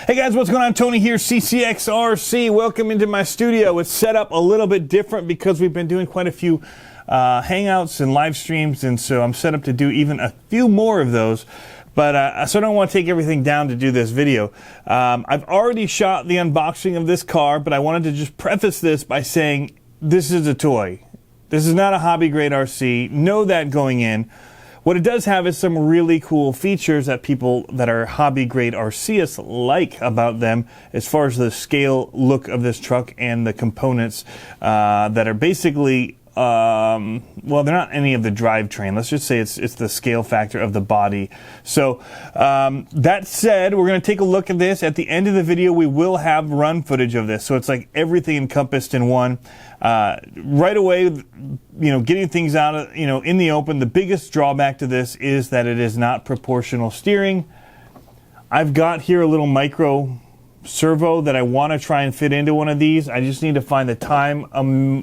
Hey guys, what's going on? Tony here, CCxRC. Welcome into my studio. It's set up a little bit different because we've been doing quite a few hangouts and live streams, and so I'm set up to do even a few more of those. But so I don't want to take everything down to do this video. I've already shot the unboxing of this car, but I wanted to just preface this by saying this is a toy. This is not a hobby grade RC. Know that going in. What it does have is some really cool features that people that are hobby grade RCists like about them, as far as the scale look of this truck and the components that are basically, well, they're not any of the drivetrain. Let's just say it's the scale factor of the body. So that said, we're going to take a look at this. At the end of the video, we will have run footage of this. So it's like everything encompassed in one. Right away, you know, getting things out of, you know, in the open. The biggest drawback to this is that it is not proportional steering. I've got here a little micro servo that I want to try and fit into one of these. I just need to find the time,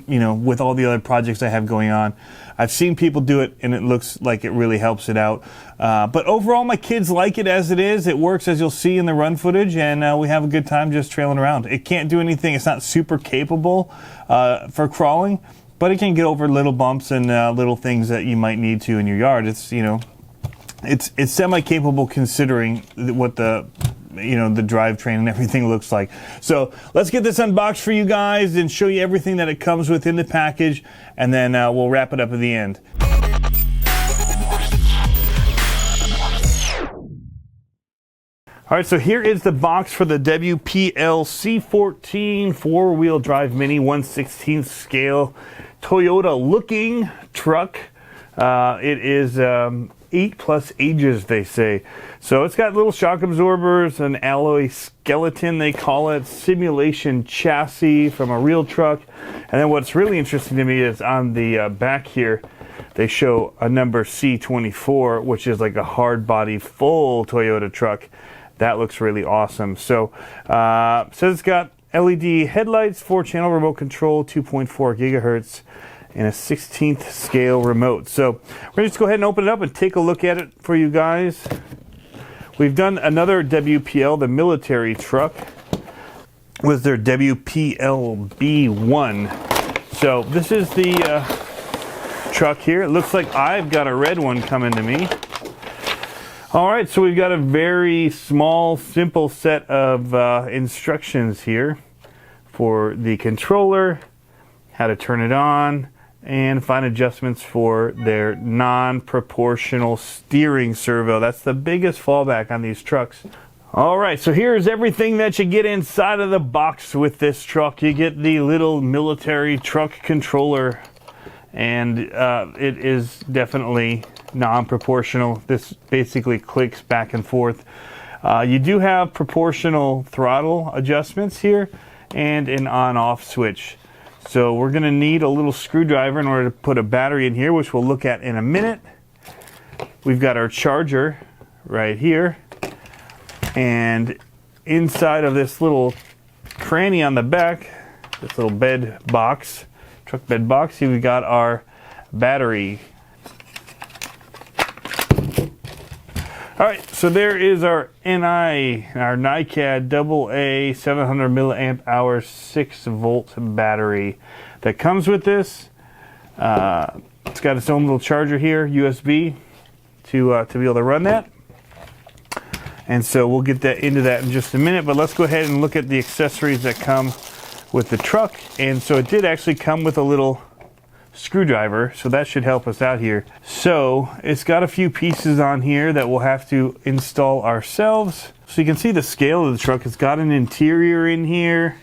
you know, with all the other projects I have going on. I've seen people do it and it looks like it really helps it out. But overall, my kids like it as it is. It works, as you'll see in the run footage, and we have a good time just trailing around. It can't do anything. It's not super capable for crawling, but it can get over little bumps and little things that you might need to in your yard. It's, you know, it's semi-capable considering what the, you know, the drivetrain and everything looks like. So let's get this unboxed for you guys and show you everything that it comes with in the package, and then we'll wrap it up at the end. All right, so here is the box for the WPL C14 four-wheel drive mini 1/16 scale Toyota looking truck. It is 8+ ages, they say. So it's got little shock absorbers, an alloy skeleton, they call it, simulation chassis from a real truck. And then what's really interesting to me is on the back here, they show a number C24, which is like a hard body full Toyota truck. That looks really awesome. So says it's got LED headlights, 4-channel remote control, 2.4 gigahertz, and a 16th scale remote. So we're going to just go ahead and open it up and take a look at it for you guys. We've done another WPL, the military truck, with their WPL B1. So this is the truck here. It looks like I've got a red one coming to me. All right, so we've got a very small, simple set of instructions here for the controller, how to turn it on, and fine adjustments for their non-proportional steering servo. That's the biggest fallback on these trucks. All right, so here's everything that you get inside of the box with this truck. You get the little military truck controller, and it is definitely non-proportional. This basically clicks back and forth. You do have proportional throttle adjustments here and an on-off switch. So we're going to need a little screwdriver in order to put a battery in here, which we'll look at in a minute. We've got our charger right here. And inside of this little cranny on the back, this little bed box, truck bed box, here we've got our battery. All right, so there is our NI, our NiCad AA 700 milliamp hour 6-volt battery that comes with this. It's got its own little charger here, USB, to be able to run that. And so we'll get that into that in just a minute, but let's go ahead and look at the accessories that come with the truck. And so it did actually come with a little screwdriver, so that should help us out here. So it's got a few pieces on here that we'll have to install ourselves. So you can see the scale of the truck. It's got an interior in here,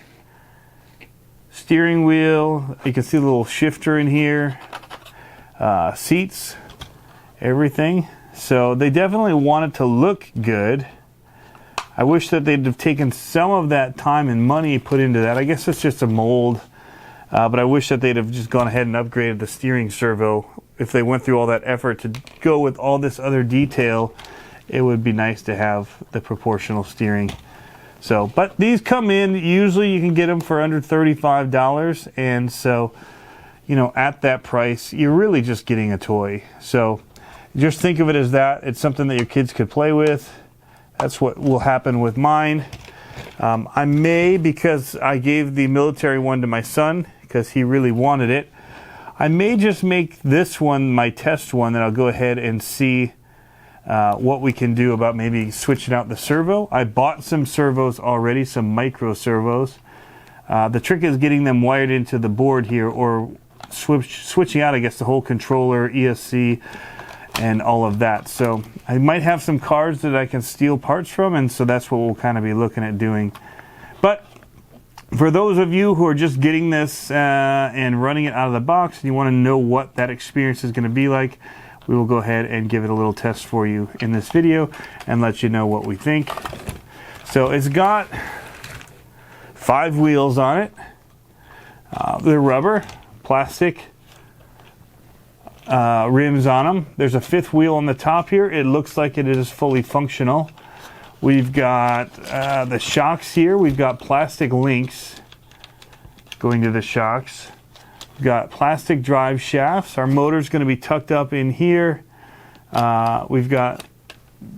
steering wheel, you can see the little shifter in here, seats, everything. So they definitely want it to look good. I wish that they'd have taken some of that time and money put into that. I guess it's just a mold. But I wish that they'd have just gone ahead and upgraded the steering servo. If they went through all that effort to go with all this other detail, it would be nice to have the proportional steering. So, but these come in, usually you can get them for under $35, and so, you know, at that price, you're really just getting a toy. So just think of it as that. It's something that your kids could play with. That's what will happen with mine. I may, because I gave the military one to my son because he really wanted it, I may just make this one my test one that I'll go ahead and see what we can do about maybe switching out the servo. I bought some servos already, some micro servos. The trick is getting them wired into the board here, or switching out, I guess, the whole controller, ESC, and all of that. So I might have some cards that I can steal parts from, and so that's what we'll kind of be looking at doing. But for those of you who are just getting this and running it out of the box, and you want to know what that experience is going to be like, we will go ahead and give it a little test for you in this video and let you know what we think. So it's got 5 wheels on it. They're rubber, plastic rims on them. There's a 5th wheel on the top here. It looks like it is fully functional. We've got the shocks here. We've got plastic links going to the shocks. We've got plastic drive shafts. Our motor's going to be tucked up in here. We've got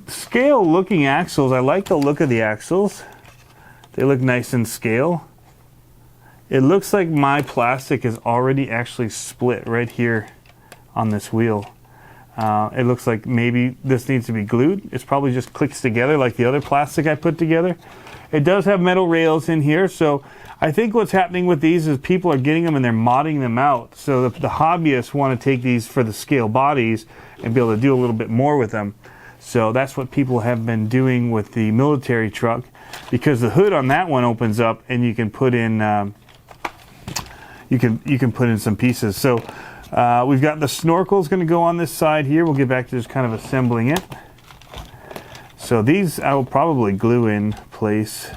scale looking axles. I like the look of the axles. They look nice and scale. It looks like my plastic is already actually split right here on this wheel. It looks like maybe this needs to be glued. It's probably just clicks together like the other plastic I put together. It does have metal rails in here, so I think what's happening with these is people are getting them and they're modding them out. So the hobbyists want to take these for the scale bodies and be able to do a little bit more with them. So that's what people have been doing with the military truck, because the hood on that one opens up and you can put in you can put in some pieces. So we've got the snorkel's going to go on this side here. We'll get back to just kind of assembling it. So these I will probably glue in place.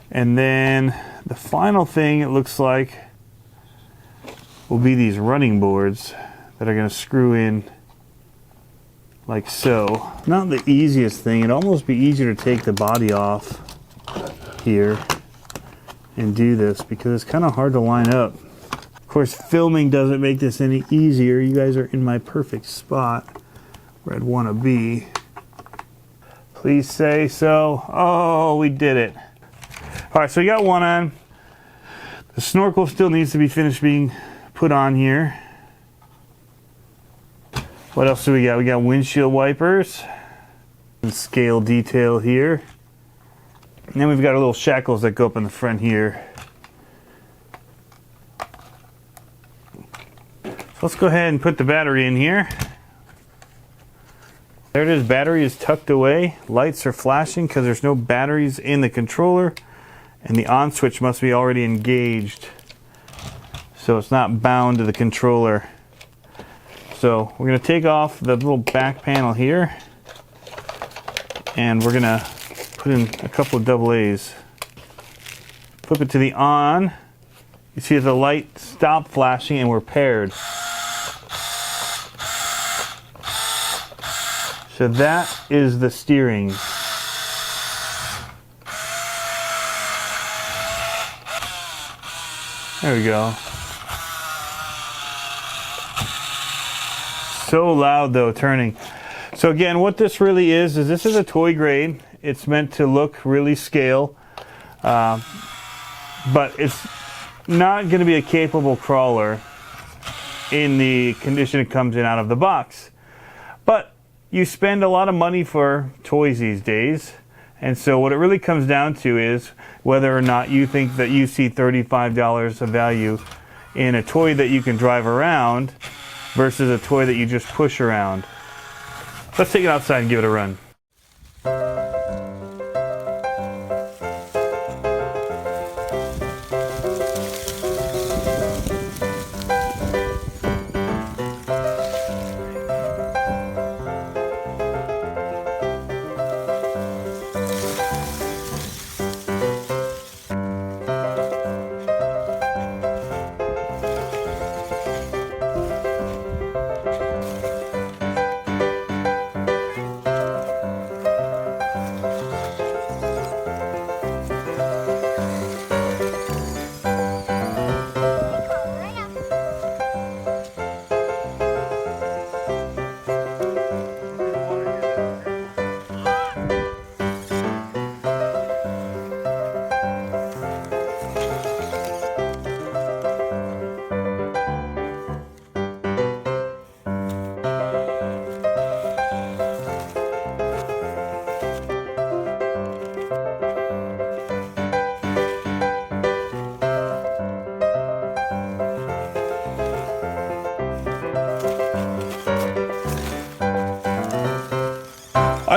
And then the final thing, it looks like, will be these running boards that are going to screw in like so. Not the easiest thing. It'd almost be easier to take the body off here and do this, because it's kind of hard to line up. Of course, filming doesn't make this any easier. You guys are in my perfect spot where I'd want to be. Please say so. Oh, we did it. All right, so we got one on. The snorkel still needs to be finished being put on here. What else do we got? We got windshield wipers and scale detail here. And then we've got our little shackles that go up in the front here. So let's go ahead and put the battery in here. There it is, battery is tucked away. Lights are flashing because there's no batteries in the controller, and the on switch must be already engaged, so it's not bound to the controller. So we're going to take off the little back panel here, and we're going to put in a couple of AA's. Flip it to the on. You see the light stop flashing and we're paired. So that is the steering. There we go. So loud though, turning. So again, what this really is this is a toy grade. It's meant to look really scale, but it's not going to be a capable crawler in the condition it comes in out of the box. But you spend a lot of money for toys these days, and so what it really comes down to is whether or not you think that you see $35 of value in a toy that you can drive around versus a toy that you just push around. Let's take it outside and give it a run.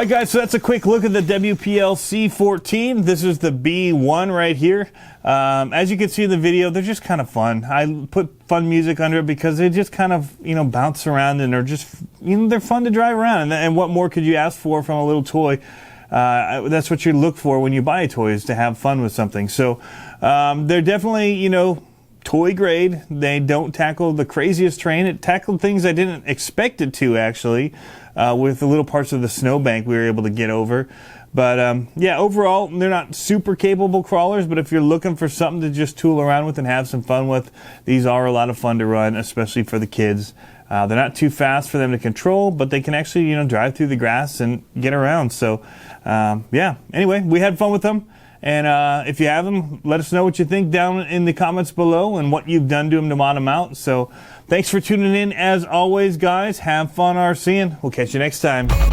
All right, guys, so that's a quick look at the WPL C14. This is the B1 right here. As you can see in the video, they're just kind of fun. I put fun music under it because they just kind of, bounce around and are just, they're fun to drive around. And what more could you ask for from a little toy? That's what you look for when you buy a toy, is to have fun with something. So they're definitely, toy grade. They don't tackle the craziest terrain. It tackled things I didn't expect it to, actually, with the little parts of the snowbank we were able to get over. But yeah, overall, they're not super capable crawlers, but if you're looking for something to just tool around with and have some fun with, these are a lot of fun to run, especially for the kids. They're not too fast for them to control, but they can actually, drive through the grass and get around. So yeah, anyway, we had fun with them. And if you have them, let us know what you think down in the comments below and what you've done to them to mod them out. So thanks for tuning in. As always, guys, have fun RCing. We'll catch you next time.